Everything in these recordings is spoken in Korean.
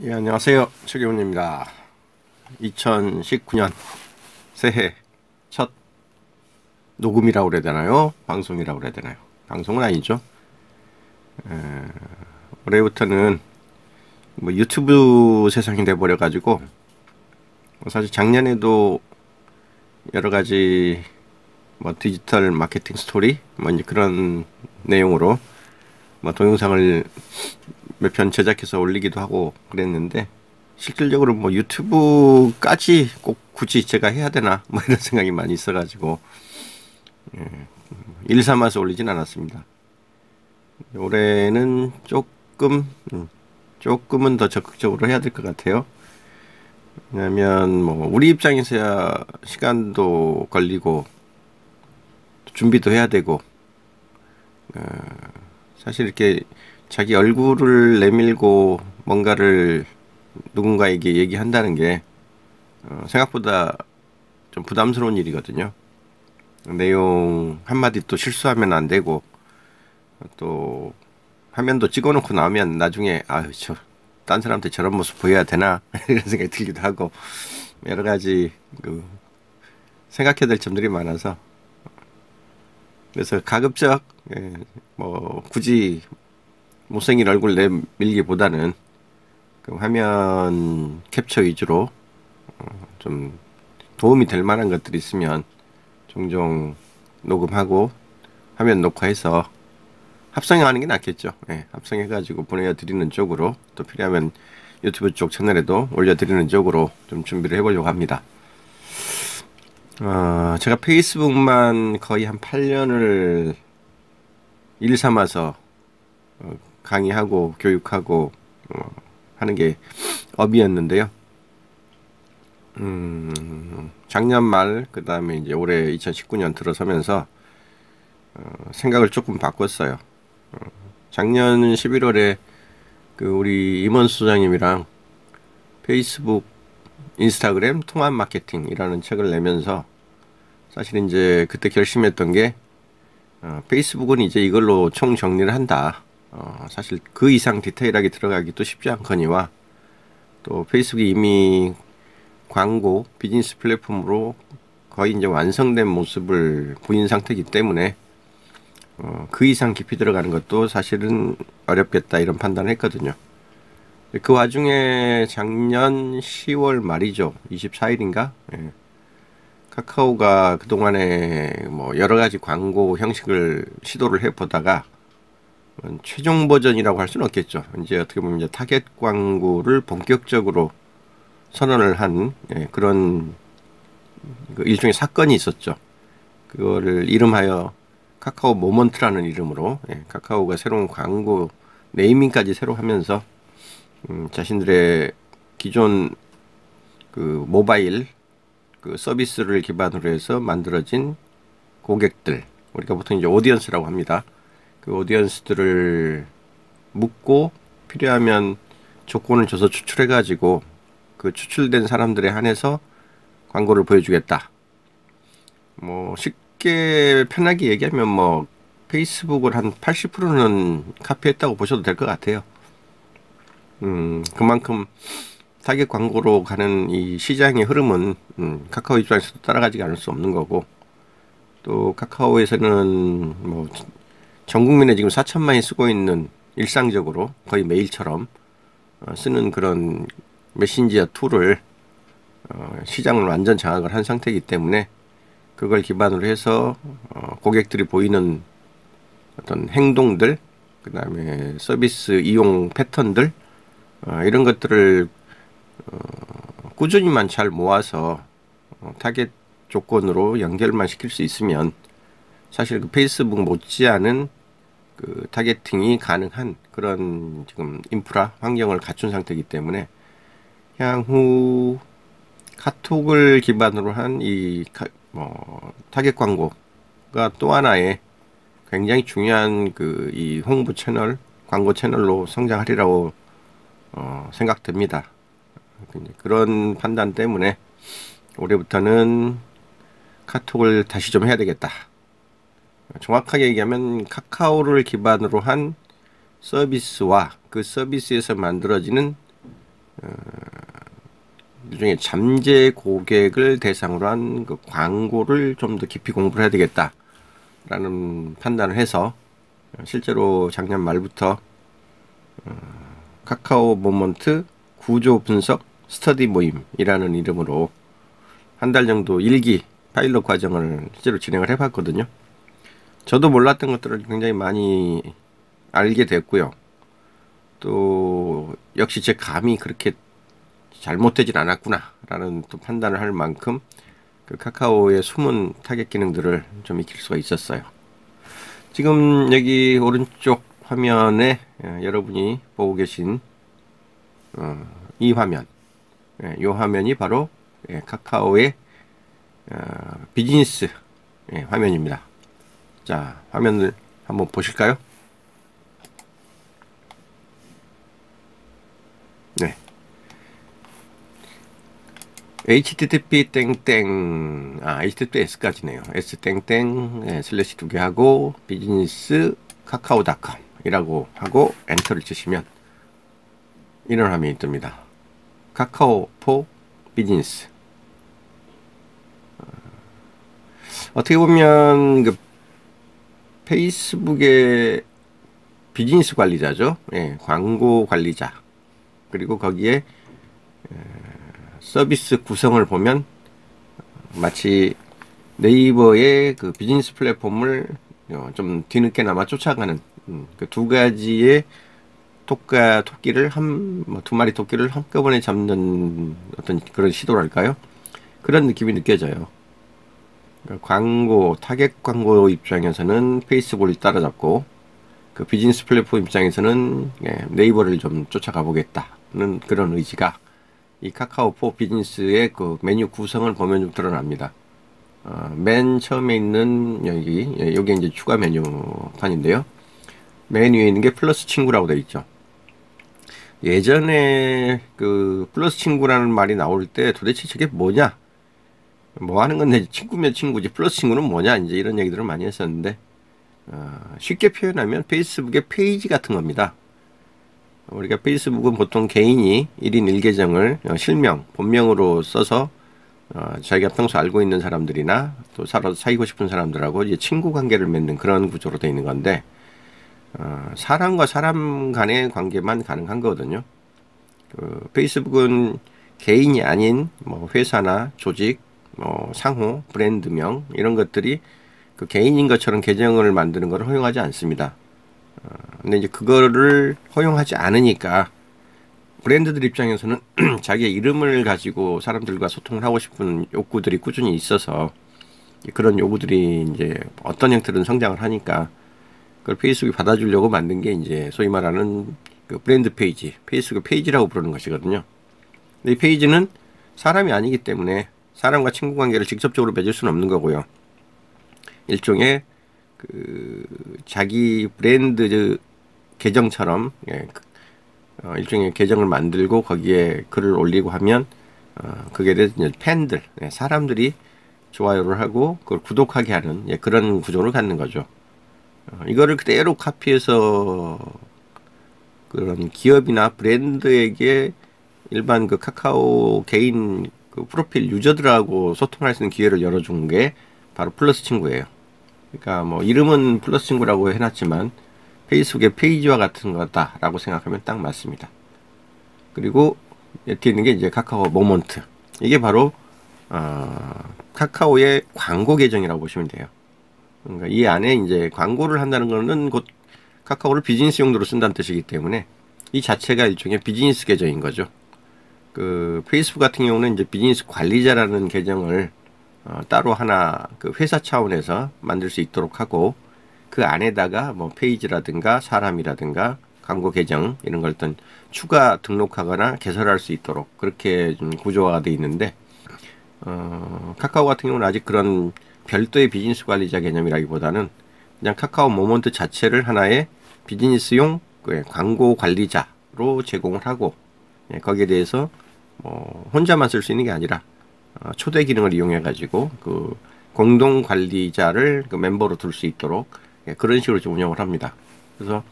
예, 안녕하세요. 최경훈입니다. 2019년 새해 첫 녹음이라고 그래야 되나요? 방송이라고 그래야 되나요? 방송은 아니죠. 올해부터는 뭐 유튜브 세상이 돼버려가지고, 사실 작년에도 여러 가지 뭐 디지털 마케팅 스토리 뭐 이제 그런 내용으로 뭐 동영상을 몇 편 제작해서 올리기도 하고 그랬는데, 실질적으로 뭐 유튜브까지 꼭 굳이 제가 해야 되나 뭐 이런 생각이 많이 있어가지고 일 삼아서 올리진 않았습니다. 올해는 조금은 더 적극적으로 해야 될 것 같아요. 왜냐하면 뭐 우리 입장에서야 시간도 걸리고 준비도 해야 되고, 사실 이렇게 자기 얼굴을 내밀고 뭔가를 누군가에게 얘기한다는 게 생각보다 좀 부담스러운 일이거든요. 내용 한마디 또 실수하면 안 되고, 또 화면도 찍어놓고 나오면 나중에 딴 사람한테 저런 모습 보여야 되나 이런 생각이 들기도 하고, 여러 가지 생각해야 될 점들이 많아서, 그래서 가급적 뭐 굳이 못생긴 얼굴 내밀기보다는 그 화면 캡처 위주로 좀 도움이 될 만한 것들이 있으면 종종 녹음하고 화면 녹화해서 합성하는 게 낫겠죠. 합성해가지고 보내드리는 쪽으로, 또 필요하면 유튜브 쪽 채널에도 올려드리는 쪽으로 좀 준비를 해보려고 합니다. 제가 페이스북만 거의 한 8년을 일 삼아서 강의하고 교육하고 하는 게 업이었는데요. 작년 말, 그 다음에 이제 올해 2019년 들어서면서 생각을 조금 바꿨어요. 작년 11월에 그 우리 임원수 소장님이랑 페이스북, 인스타그램 통합 마케팅이라는 책을 내면서, 사실 이제 그때 결심했던 게 페이스북은 이제 이걸로 총 정리를 한다. 사실 그 이상 디테일하게 들어가기도 쉽지 않거니와, 또 페이스북이 이미 광고 비즈니스 플랫폼으로 거의 이제 완성된 모습을 보인 상태이기 때문에 그 이상 깊이 들어가는 것도 사실은 어렵겠다 이런 판단을 했거든요. 그 와중에 작년 10월 말이죠. 24일인가? 카카오가 그동안에 뭐 여러 가지 광고 형식을 시도를 해보다가 최종 버전이라고 할 수는 없겠죠. 이제 어떻게 보면 이제 타겟 광고를 본격적으로 선언을 한 그런 일종의 사건이 있었죠. 그거를 이름하여 카카오 모먼트라는 이름으로, 카카오가 새로운 광고 네이밍까지 새로 하면서 자신들의 기존 그 모바일 그 서비스를 기반으로 해서 만들어진 고객들, 우리가 보통 이제 오디언스라고 합니다. 그 오디언스들을 묻고 필요하면 조건을 줘서 추출해가지고 그 추출된 사람들에 한해서 광고를 보여주겠다. 뭐 쉽게 편하게 얘기하면 뭐 페이스북을 한 80%는 카피했다고 보셔도 될 것 같아요. 그만큼 타겟 광고로 가는 이 시장의 흐름은 카카오 입장에서도 따라가지 않을 수 없는 거고, 또 카카오에서는 뭐 전 국민에 지금 4천만이 쓰고 있는, 일상적으로 거의 매일처럼 쓰는 그런 메신저 툴을 시장을 완전 장악을 한 상태이기 때문에, 그걸 기반으로 해서 고객들이 보이는 어떤 행동들, 그 다음에 서비스 이용 패턴들, 이런 것들을 꾸준히만 잘 모아서 타겟 조건으로 연결만 시킬 수 있으면, 사실 그 페이스북 못지않은 그 타겟팅이 가능한 그런 지금 인프라 환경을 갖춘 상태이기 때문에, 향후 카톡을 기반으로 한 이 타겟 광고가 또 하나의 굉장히 중요한 그 이 홍보 채널, 광고 채널로 성장하리라고 생각됩니다. 그런 판단 때문에 올해부터는 카톡을 다시 좀 해야 되겠다. 정확하게 얘기하면 카카오를 기반으로 한 서비스와 그 서비스에서 만들어지는 일종의 잠재 고객을 대상으로 한 그 광고를 좀 더 깊이 공부를 해야 되겠다라는 판단을 해서 실제로 작년 말부터 카카오 모먼트 구조 분석 스터디 모임이라는 이름으로 한 달 정도 일기 파일럿 과정을 실제로 진행을 해봤거든요. 저도 몰랐던 것들을 굉장히 많이 알게 됐고요. 또 역시 제 감이 그렇게 잘못되진 않았구나 라는 또 판단을 할 만큼 그 카카오의 숨은 타겟 기능들을 좀 익힐 수가 있었어요. 지금 여기 오른쪽 화면에 여러분이 보고 계신 이 화면, 이 화면이 바로 카카오의 비즈니스 화면입니다. 자, 화면을 한번 보실까요? 네. http https까지네요. s 슬래시 2개 하고 비즈니스 카카오.com 이라고 하고 엔터를 치시면 이런 화면이 뜹니다. 카카오 포 비즈니스. 어떻게 보면 그 페이스북의 비즈니스 관리자죠. 광고 관리자. 그리고 거기에 서비스 구성을 보면 마치 네이버의 그 비즈니스 플랫폼을 좀 뒤늦게나마 쫓아가는 그 두 가지의 토끼를 두 마리 토끼를 한꺼번에 잡는 어떤 그런 시도랄까요? 그런 느낌이 느껴져요. 그러니까 광고, 타겟 광고 입장에서는 페이스북을 따라잡고 그 비즈니스 플랫폼 입장에서는 네이버를 좀 쫓아가 보겠다는 그런 의지가 이 카카오 포 비즈니스의 그 메뉴 구성을 보면 좀 드러납니다. 맨 처음에 있는 여기 이제 추가 메뉴판인데요. 맨 위에 있는 게 플러스 친구라고 되어 있죠. 예전에 그 플러스 친구라는 말이 나올 때 도대체 저게 뭐냐? 뭐 하는 건데 친구면 친구지 플러스 친구는 뭐냐? 이제 이런 얘기들을 많이 했었는데 쉽게 표현하면 페이스북의 페이지 같은 겁니다. 우리가 페이스북은 보통 개인이 1인 1계정을 실명, 본명으로 써서 자기가 평소 알고 있는 사람들이나 또 사귀고 싶은 사람들하고 이제 친구 관계를 맺는 그런 구조로 되어 있는 건데 사람과 사람 간의 관계만 가능한 거거든요. 그 페이스북은 개인이 아닌 뭐 회사나 조직, 뭐 상호, 브랜드명 이런 것들이 그 개인인 것처럼 계정을 만드는 걸 허용하지 않습니다. 근데 이제 그거를 허용하지 않으니까 브랜드들 입장에서는 자기의 이름을 가지고 사람들과 소통을 하고 싶은 욕구들이 꾸준히 있어서 그런 요구들이 이제 어떤 형태로든 성장을 하니까 그걸 페이스북이 받아주려고 만든 게 이제 소위 말하는 그 브랜드 페이지, 페이스북 페이지라고 부르는 것이거든요. 근데 이 페이지는 사람이 아니기 때문에 사람과 친구 관계를 직접적으로 맺을 수는 없는 거고요. 일종의 그 자기 브랜드 계정처럼 일종의 계정을 만들고 거기에 글을 올리고 하면 그게 대해서 이제 팬들, 사람들이 좋아요를 하고 그걸 구독하게 하는 그런 구조를 갖는 거죠. 이거를 그대로 카피해서 그런 기업이나 브랜드에게 일반 그 카카오 개인 그 프로필 유저들하고 소통할 수 있는 기회를 열어준 게 바로 플러스 친구예요. 그러니까 뭐 이름은 플러스 친구라고 해놨지만 페이스북의 페이지와 같은 거다라고 생각하면 딱 맞습니다. 그리고 이렇게 있는 게 이제 카카오 모먼트. 이게 바로 카카오의 광고 계정이라고 보시면 돼요. 그러니까 이 안에 이제 광고를 한다는 거는 곧 카카오를 비즈니스 용도로 쓴다는 뜻이기 때문에 이 자체가 일종의 비즈니스 계정인 거죠. 그 페이스북 같은 경우는 이제 비즈니스 관리자라는 계정을 따로 하나 그 회사 차원에서 만들 수 있도록 하고 그 안에다가 뭐 페이지라든가 사람이라든가 광고 계정 이런 걸 어떤 추가 등록하거나 개설할 수 있도록 그렇게 좀 구조화가 되어 있는데 카카오 같은 경우는 아직 그런 별도의 비즈니스 관리자 개념이라기보다는 그냥 카카오 모먼트 자체를 하나의 비즈니스용 광고 관리자로 제공을 하고 거기에 대해서 혼자만 쓸 수 있는 게 아니라 초대 기능을 이용해 가지고 그 공동 관리자를 그 멤버로 둘 수 있도록 그런 식으로 좀 운영을 합니다. 그래서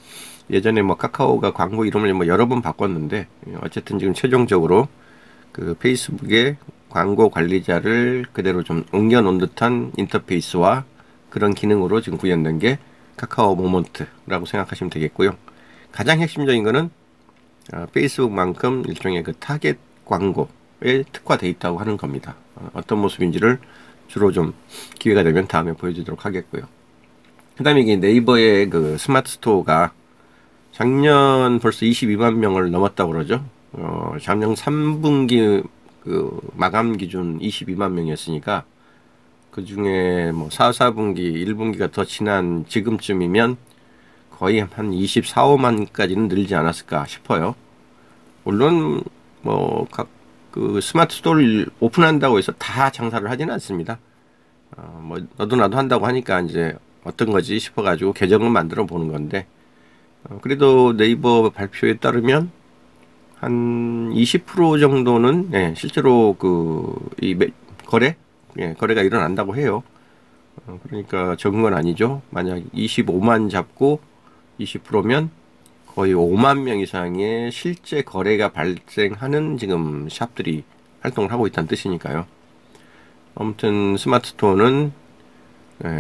예전에 뭐 카카오가 광고 이름을 뭐 여러 번 바꿨는데 어쨌든 지금 최종적으로 그 페이스북의 광고 관리자를 그대로 좀 옮겨놓은 듯한 인터페이스와 그런 기능으로 지금 구현된 게 카카오 모먼트라고 생각하시면 되겠고요. 가장 핵심적인 거는 페이스북만큼 일종의 그 타겟 광고에 특화되어 있다고 하는 겁니다. 어떤 모습인지를 주로 좀 기회가 되면 다음에 보여주도록 하겠고요. 그 다음에 이게 네이버의 그 스마트 스토어가 작년 벌써 22만 명을 넘었다고 그러죠. 작년 3분기 그 마감 기준 22만 명이었으니까 그 중에 뭐 4분기, 1분기가 더 지난 지금쯤이면 거의 한 24, 5만까지는 늘지 않았을까 싶어요. 물론 뭐 각 그 스마트 스토어를 오픈한다고 해서 다 장사를 하지는 않습니다. 뭐 너도 나도 한다고 하니까 이제 어떤 거지 싶어가지고 계정을 만들어 보는 건데 그래도 네이버 발표에 따르면 한 20% 정도는 실제로 거래가 일어난다고 해요. 그러니까 적은 건 아니죠. 만약 25만 잡고 20%면 거의 5만 명 이상의 실제 거래가 발생하는 지금 샵들이 활동을 하고 있다는 뜻이니까요. 아무튼 스마트 스토어는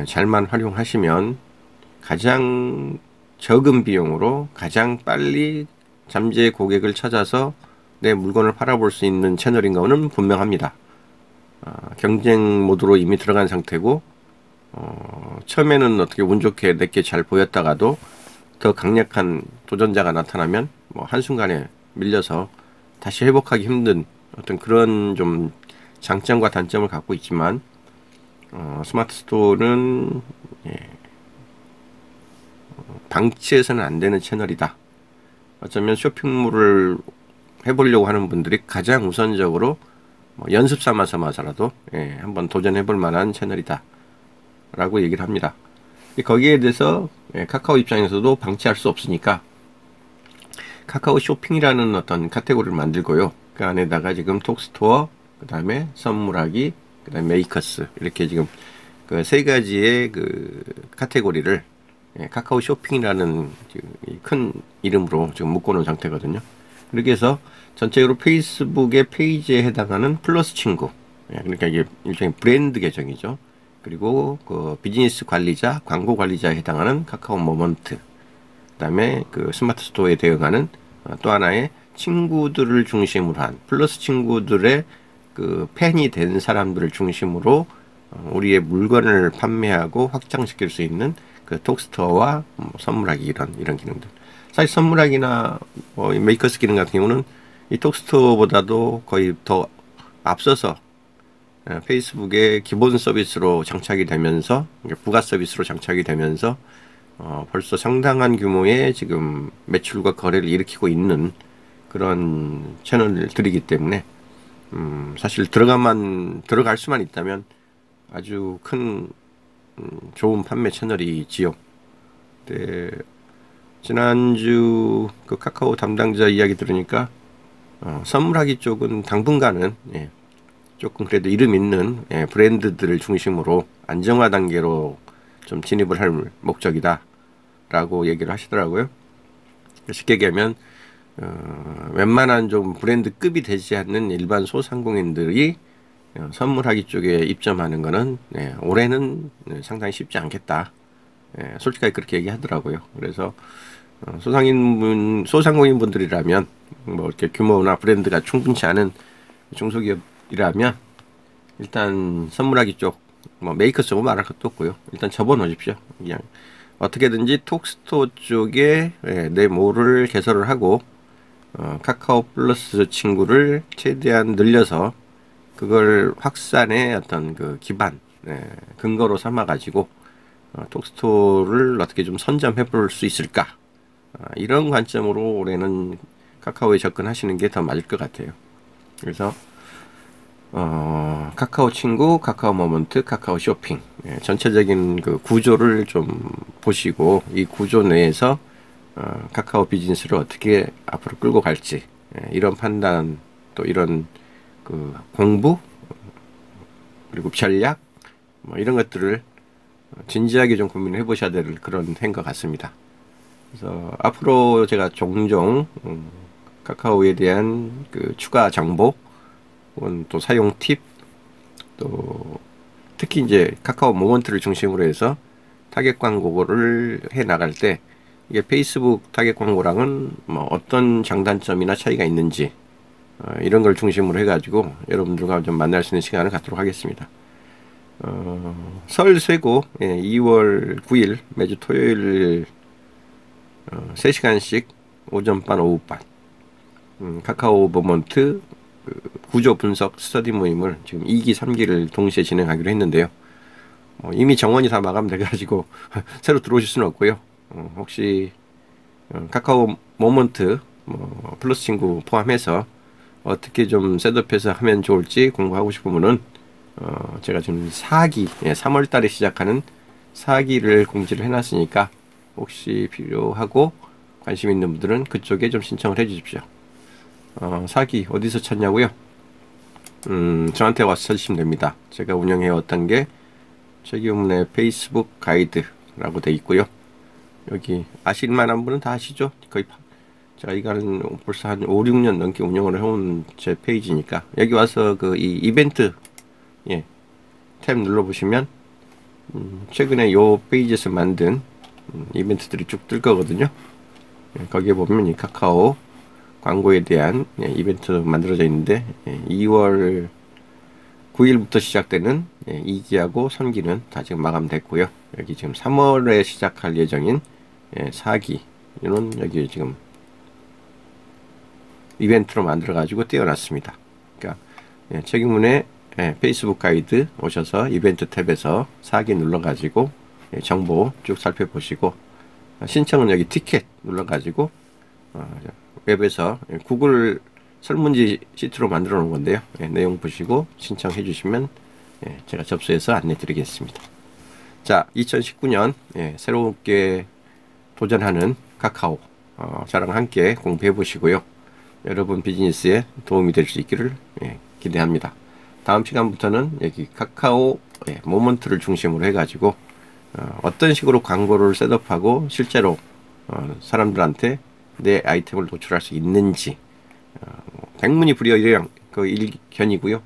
잘만 활용하시면 가장 적은 비용으로 가장 빨리 잠재 고객을 찾아서 내 물건을 팔아볼 수 있는 채널인 거는 분명합니다. 경쟁 모드로 이미 들어간 상태고 처음에는 어떻게 운 좋게 내게 잘 보였다가도 더 강력한 도전자가 나타나면 뭐 한순간에 밀려서 다시 회복하기 힘든 어떤 그런 좀 장점과 단점을 갖고 있지만 스마트 스토어는 방치해서는 안 되는 채널이다. 어쩌면 쇼핑몰을 해보려고 하는 분들이 가장 우선적으로 연습 삼아서라도 한번 도전해볼 만한 채널이다 라고 얘기를 합니다. 거기에 대해서 카카오 입장에서도 방치할 수 없으니까 카카오 쇼핑이라는 어떤 카테고리를 만들고요. 그 안에다가 지금 톡스토어, 그 다음에 선물하기, 그 다음에 메이커스 이렇게 지금 그 세 가지의 그 카테고리를 카카오 쇼핑이라는 큰 이름으로 지금 묶어놓은 상태거든요. 그렇게 해서 전체적으로 페이스북의 페이지에 해당하는 플러스 친구, 그러니까 이게 일종의 브랜드 계정이죠. 그리고 그 비즈니스 관리자, 광고 관리자에 해당하는 카카오 모먼트, 그 다음에 그 스마트 스토어에 대응하는 또 하나의 친구들을 중심으로 한 플러스 친구들의 그 팬이 된 사람들을 중심으로 우리의 물건을 판매하고 확장시킬 수 있는 그 톡스토어와 선물하기 이런 기능들. 사실 선물하기나 뭐 메이커스 기능 같은 경우는 이 톡스토어보다도 거의 더 앞서서 페이스북의 기본 서비스로 장착이 되면서 부가 서비스로 장착이 되면서 벌써 상당한 규모의 지금 매출과 거래를 일으키고 있는 그런 채널들이기 때문에 사실 들어갈 수만 있다면 아주 큰 좋은 판매 채널이지요. 네, 지난주 그 카카오 담당자 이야기 들으니까 선물하기 쪽은 당분간은 조금 그래도 이름 있는 브랜드들을 중심으로 안정화 단계로 좀 진입을 할 목적이다 라고 얘기를 하시더라고요. 쉽게 얘기하면 웬만한 좀 브랜드급이 되지 않는 일반 소상공인들이 선물하기 쪽에 입점하는 거는 올해는 상당히 쉽지 않겠다. 솔직하게 그렇게 얘기하더라고요. 그래서 소상공인 분들이라면 뭐 이렇게 규모나 브랜드가 충분치 않은 중소기업이라면 일단 선물하기 쪽, 뭐 메이커 쪽은 말할 것도 없고요. 일단 접어놓으십시오. 그냥 어떻게든지 톡스토어 쪽에 내 모를 개설을 하고 카카오 플러스 친구를 최대한 늘려서 그걸 확산의 어떤 그 기반, 근거로 삼아가지고 톡스토어를 어떻게 좀 선점해 볼 수 있을까? 이런 관점으로 올해는 카카오에 접근하시는 게 더 맞을 것 같아요. 그래서 카카오 친구, 카카오 모먼트, 카카오 쇼핑 전체적인 그 구조를 좀 보시고 이 구조 내에서 카카오 비즈니스를 어떻게 앞으로 끌고 갈지 이런 판단 또 이런 그 공부 그리고 전략 뭐 이런 것들을 진지하게 좀 고민해 보셔야 될 그런 해인 것 같습니다. 그래서 앞으로 제가 종종 카카오에 대한 그 추가 정보, 혹은 또 사용 팁, 또 특히 이제 카카오 모먼트를 중심으로 해서 타겟 광고를 해 나갈 때 이게 페이스북 타겟 광고랑은 뭐 어떤 장단점이나 차이가 있는지 이런 걸 중심으로 해가지고 여러분들과 좀 만날 수 있는 시간을 갖도록 하겠습니다. 설 쇠고 2월 9일 매주 토요일 3시간씩 오전반 오후반 카카오 모먼트 구조 분석 스터디 모임을 지금 2기 3기를 동시에 진행하기로 했는데요. 이미 정원이 다 마감돼가지고 새로 들어오실 수는 없고요. 혹시 카카오 모먼트 플러스 친구 포함해서 어떻게 좀 셋업해서 하면 좋을지 공부하고 싶으면은 제가 지금 4기 3월 달에 시작하는 4기를 공지를 해놨으니까 혹시 필요하고 관심 있는 분들은 그쪽에 좀 신청을 해 주십시오. 4기 어디서 찾냐고요? 저한테 와서 찾으시면 됩니다. 제가 운영해 왔던 게 최기훈의 페이스북 가이드라고 돼 있고요. 여기 아실만한 분은 다 아시죠? 거의 제가 이거는 벌써 한 5, 6년 넘게 운영을 해온 제 페이지니까 여기 와서 그 이 이벤트 탭 눌러보시면 최근에 요 페이지에서 만든 이벤트들이 쭉 뜰 거거든요. 거기에 보면 이 카카오 광고에 대한 이벤트 만들어져 있는데 2월 9일부터 시작되는 2기하고 3기는 다 지금 마감됐고요. 여기 지금 3월에 시작할 예정인 4기는 여기 지금 이벤트로 만들어 가지고 띄워놨습니다. 그러니까 최기문의 페이스북 가이드 오셔서 이벤트 탭에서 4기 눌러 가지고 정보 쭉 살펴보시고 신청은 여기 티켓 눌러 가지고 웹에서 구글 설문지 시트로 만들어 놓은 건데요. 내용 보시고 신청해 주시면 제가 접수해서 안내 드리겠습니다. 자, 2019년 새롭게 도전하는 카카오 저랑 함께 공부해 보시고요. 여러분 비즈니스에 도움이 될 수 있기를 기대합니다. 다음 시간부터는 여기 카카오 모먼트를 중심으로 해가지고 어떤 식으로 광고를 셋업하고 실제로 사람들한테 내 아이템을 노출할 수 있는지 백문이 불여 일견이고요.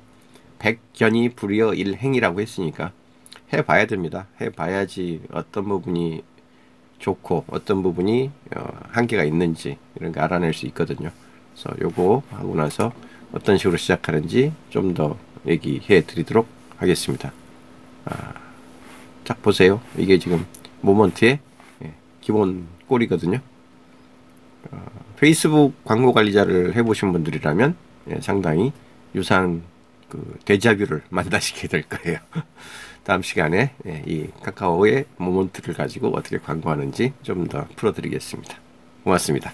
백견이 불여 일행이라고 했으니까 해봐야 됩니다. 해봐야지 어떤 부분이 좋고 어떤 부분이 한계가 있는지 이런 거 알아낼 수 있거든요. 그래서 요거 하고 나서 어떤 식으로 시작하는지 좀 더 얘기해 드리도록 하겠습니다. 딱 보세요. 이게 지금 모먼트의 기본 꼴이거든요. 페이스북 광고 관리자를 해보신 분들이라면 상당히 유사한 그 데자뷰를 만나시게 될 거예요. 다음 시간에 이 카카오의 모먼트를 가지고 어떻게 광고하는지 좀 더 풀어드리겠습니다. 고맙습니다.